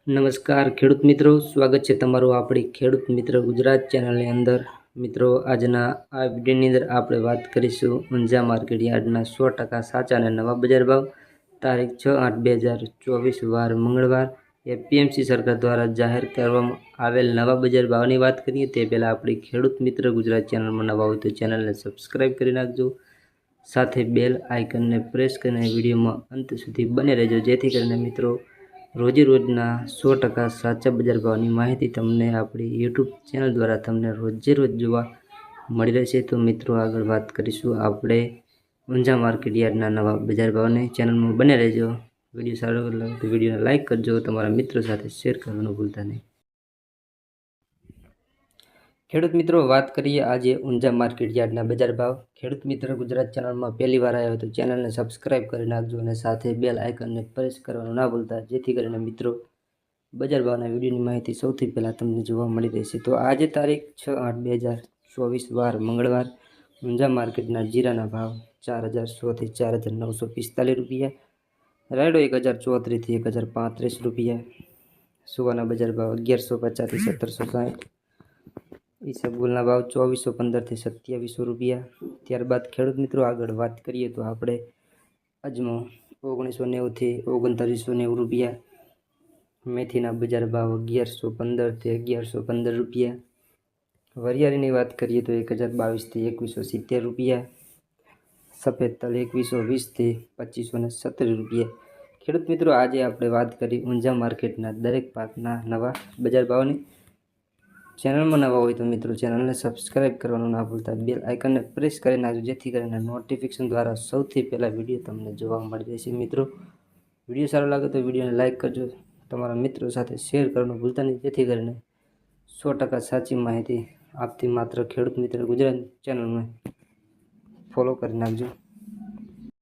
નમસ્કાર ખેડૂત મિત્રો, સ્વાગત છે તમારું આપણી ખેડૂત મિત્ર ગુજરાત ચેનલની અંદર. મિત્રો, આજના આ વિડીયોની અંદર આપણે વાત કરીશું ઊંઝા માર્કેટ યાર્ડના 100% સાચા અને નવા બજાર ભાવ તારીખ 6/8/2024 વાર મંગળવાર એપીએમસી સરકાર દ્વારા જાહેર કરવામાં આવેલ નવા બજાર ભાવની વાત કરીએ તે પહેલાં આપણી ખેડૂત મિત્ર ગુજરાત ચેનલમાં નવા હોય તો ચેનલને સબસ્ક્રાઈબ કરી નાખજો, સાથે બેલ આઇકનને પ્રેસ કરીને વિડીયોમાં અંત સુધી બને રહેજો, જેથી કરીને મિત્રો રોજે રોજના 100% સાચા બજાર ભાવની માહિતી તમને આપણી યુટ્યુબ ચેનલ દ્વારા તમને રોજે રોજ જોવા મળી રહેશે. તો મિત્રો, આગળ વાત કરીશું આપણે ઊંઝા માર્કેટ યાર્ડના નવા બજાર ભાવની. ચેનલમાં બને રહેજો. વિડીયો સારો લાગે તો વિડીયોને લાઇક કરજો, તમારા મિત્રો સાથે શેર કરવાનું ભૂલતા નહીં. ખેડૂત મિત્રો, વાત કરીએ આજે ઊંઝા માર્કેટ યાર્ડના બજાર ભાવ. ખેડૂત મિત્ર ગુજરાત ચેનલમાં પહેલી વાર આવ્યા હોય તો ચેનલને સબસ્ક્રાઈબ કરી નાખજો અને સાથે બેલ આઇકનને પ્રેસ કરવાનું ના ભૂલતા, જેથી કરીને મિત્રો બજાર ભાવના વિડીયોની માહિતી સૌથી પહેલાં તમને જોવા મળી રહેશે. તો આજે તારીખ 6/8/2024 વાર મંગળવાર ઊંઝા માર્કેટના જીરાના ભાવ 4100 થી 4945 રૂપિયા, રાયડો 1034 થી 1035 રૂપિયા, સુવાના બજાર ભાવ 1150 થી 1760, ઈસબગુલના ભાવ 2415 થી 2700 રૂપિયા. ત્યારબાદ ખેડૂત મિત્રો આગળ વાત કરીએ તો આપણે અજમો 1990 થી 3990 રૂપિયા, મેથીના બજાર ભાવ 1115 થી 1115 રૂપિયા, વરિયાળીની વાત કરીએ તો 1022 થી 2170 રૂપિયા, સફેદ તલ 2120 થી 2517 રૂપિયા. ખેડૂત મિત્રો, આજે આપણે વાત કરી ઊંઝા માર્કેટના દરેક પાકના નવા બજાર ભાવની. ચેનલમાં નવા હોય તો મિત્રો ચેનલને સબસ્ક્રાઈબ કરવાનું ના ભૂલતા, બેલ આઇકનને પ્રેસ કરી નાખજો, જેથી કરીને નોટિફિકેશન દ્વારા સૌથી પહેલાં વિડીયો તમને જોવા મળી રહેશે. મિત્રો, વિડીયો સારો લાગે તો વિડીયોને લાઇક કરજો, તમારા મિત્રો સાથે શેર કરવાનું ભૂલતા નહીં, જેથી કરીને 100% સાચી માહિતી આપતી માત્ર ખેડૂત મિત્ર ગુજરાત ચેનલને ફોલો કરી નાખજો.